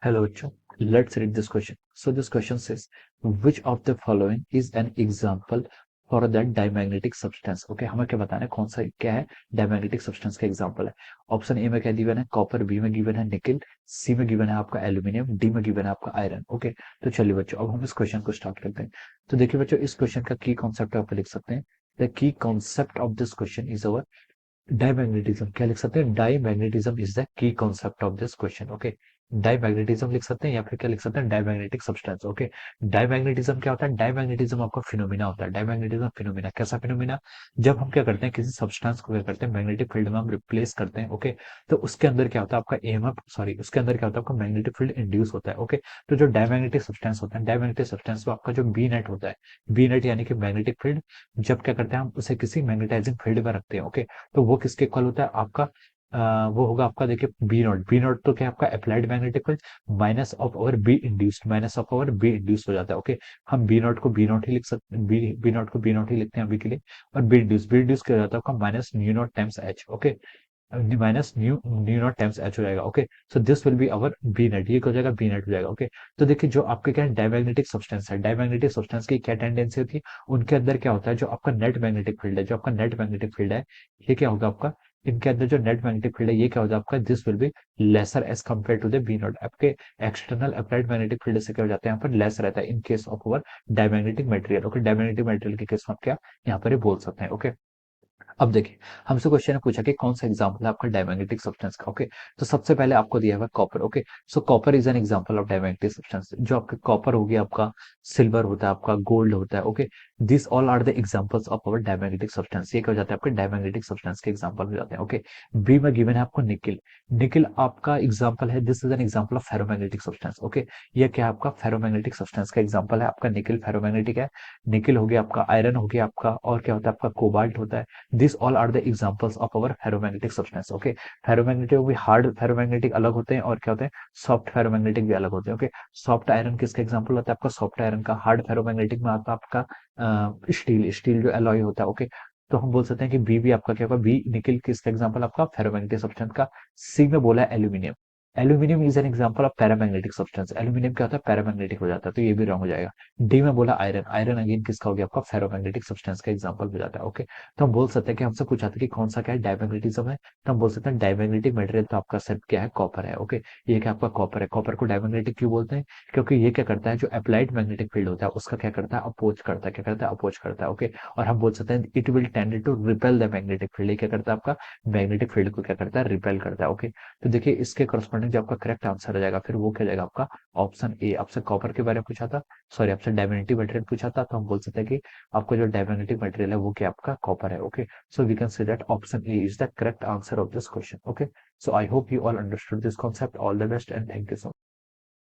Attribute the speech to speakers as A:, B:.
A: Hello, bachcho. Let's read this question. So this question says, which of the following is an example for that diamagnetic substance? Okay, हमें क्या बताना है, कौन सा क्या है diamagnetic substance का एग्जांपल है. ऑप्शन ए में क्या गिवन है, कॉपर, बी में गिवन है निकिल, सी में गिवन है आपका एल्यूमिनियम, डी में गिवन है आपका आयरन. ओके, तो चलिए बच्चों अब हम इस क्वेश्चन को स्टार्ट करते हैं. तो देखिए बच्चों, इस क्वेश्चन का की कॉन्सेप्ट आप लिख सकते हैं. The key concept of this question is our diamagnetism. क्या लिख सकते हैं, diamagnetism is the key concept of this question. Okay, diamagnetism लिख सकते हैं या फिर क्या लिख सकते हैं, डायमैग्नेटिक सब्सटेंस. ओके, डायमैग्नेटिज्म क्या होता है, डायमैग्नेटिज्म आपका फिनोमिना होता है. डायमैग्नेटिज्म फिनोमिना कैसा फिनोमिना, जब हम क्या करते हैं किसी सब्सटेंस को क्या करते हैं मैग्नेटिक फील्ड में हम रिप्लेस करते हैं. ओके, तो उसके अंदर क्या होता है आपका ईएमएफ, सॉरी उसके अंदर क्या होता है आपका मैग्नेटिक फील्ड इंड्यूस होता है. ओके, तो जो डायमैग्नेटिक सब्सटेंस होता है, डायमैग्नेटिक सब्सटेंस में आपका जो बी नेट होता है, बी नेट यानी कि मैग्नेटिक फील्ड, जब क्या करते हैं हम उसे किसी मैग्नेटाइजिंग फील्ड में रखते हैं. ओके, तो वो किसके इक्वल होता है आपका, वो होगा आपका देखिए बी नॉट. बी नॉट तो क्या है आपका applied magnetic field minus of our be induced, minus of our be induced हो जाता है. ओके, हम बी नॉट को बी नॉट ही लिख सकते हैं, बी नॉट को बी नॉट ही लिखते हैं अभी के लिए. और बी इंड्यूस क्या हो जाता है आपका minus mu naught times H. Okay, minus mu mu naught times H हो जाएगा. Okay, so this will be our B net, ये क्या हो जाएगा बी नेट हो जाएगा. ओके, तो देखिए जो आपके क्या डायमैग्नेटिक सब्सटेंस है, डायमैग्नेटिक सब्सटेंस की क्या टेंडेंसी होती है, उनके अंदर क्या होता है जो आपका नेट मैग्नेटिक फील्ड है, जो आपका नेट मैग्नेटिक फील्ड है, ये क्या होगा आपका, इनके अंदर जो नेट मैग्नेटिक फील्ड है ये क्या होगा आपका, this will be lesser as compare to the B naught. आपके एक्सटर्नल अप्लाइड मैग्नेटिक फील्ड से क्या हो जाता है यहाँ पर लेस रहता है in case of our diamagnetic material. Okay, diamagnetic material के केस में आप क्या यहाँ पर ये बोल सकते हैं. ओके, अब देखिए हमसे क्वेश्चन ने पूछा कि कौन सा एग्जांपल है आपका डायमैग्नेटिक सब्सटेंस का. ओके, तो सबसे पहले आपको दिया हुआ है copper. Okay, so copper is an example of diamagnetic substance. जो आपका कॉपर हो गया, आपका सिल्वर होता है, आपका गोल्ड होता है. Okay, this all are the examples of our diamagnetic substance. ये क्या हो जाता है आपके डायमैग्नेटिक सब्सटेंस के एग्जांपल हो जाते हैं. ओके, बी में गिवन है आपको निकिल. निकिल आपका एग्जांपल है, this is an example of ferromagnetic substance. Okay, ये क्या है आपका फेरोमैग्नेटिक सब्सटेंस का एग्जांपल है आपका निकिल, फेरोमैग्नेटिक है. निकिल हो गया आपका, आयरन हो गया आपका, और क्या होता है आपका कोबाल्ट होता है. This all are the examples of our ferromagnetic substance. Okay, ferromagnetic भी हार्ड फेरोमैग्नेटिक अलग होते हैं और क्या होते हैं सॉफ्ट फेरोमैग्नेटिक भी अलग होते हैं. ओके, सॉफ्ट आयरन किसका एग्जांपल होता है आपका, सॉफ्ट आयरन का. हार्ड फेरोमैग्नेटिक में आता है आपका स्टील, स्टील जो एलॉय होता है. ओके, तो हम बोल सकते हैं कि बी भी आपका क्या होगा, बी निकिल किसका एग्जांपल आपका फेरोमैग्नेटिक सब्सटेंस का. सी में बोला है aluminium. Aluminium is an example of paramagnetic substance. Aluminium क्या होता है पैरामैग्नेटिक हो जाता है, तो ये भी रॉन्ग हो जाएगा. डी में बोला आयरन. आयरन अगेन किसका हो गया आपका फेरोमैग्नेटिक सब्सटेंस का एग्जांपल हो जाता है. ओके, तो हम बोल सकते हैं कि हमसे पूछा था कि कौन सा क्या है डायमैग्नेटिज्म है, तो हम बोल सकते हैं डायमैग्नेटिक मटेरियल तो आपका सिर्फ क्या है कॉपर है. ओके, ये क्या आपका कॉपर है. कॉपर को डायमैग्नेटिक क्यों बोलते हैं, क्योंकि ये क्या करता है जो अप्लाइड मैग्नेटिक फील्ड होता है उसका क्या करता है अपोज करता है. क्या करता है अपोज करता है. ओके, और हम बोल सकते हैं it will tend to repel the magnetic field. ये क्या करता है आपका मैग्नेटिक फील्ड को क्या करता है रिपेल करता है. ओके, तो देखिए इसके करस्पॉन्डिंग जो आपका करेक्ट आंसर हो जाएगा फिर वो क्या जाएगा आपका ऑप्शन ए. आपसे कॉपर के बारे में पूछा था, सॉरी आपसे डायमैग्नेटिक मटेरियल पूछा था, तो हम बोल सकते हैं कि आपको जो डायमैग्नेटिक मटेरियल है वो क्या आपका कॉपर है. Okay, so we can say that option A is the correct answer of this question. Okay, so I hope you all understood this concept. All the best and thank you so much.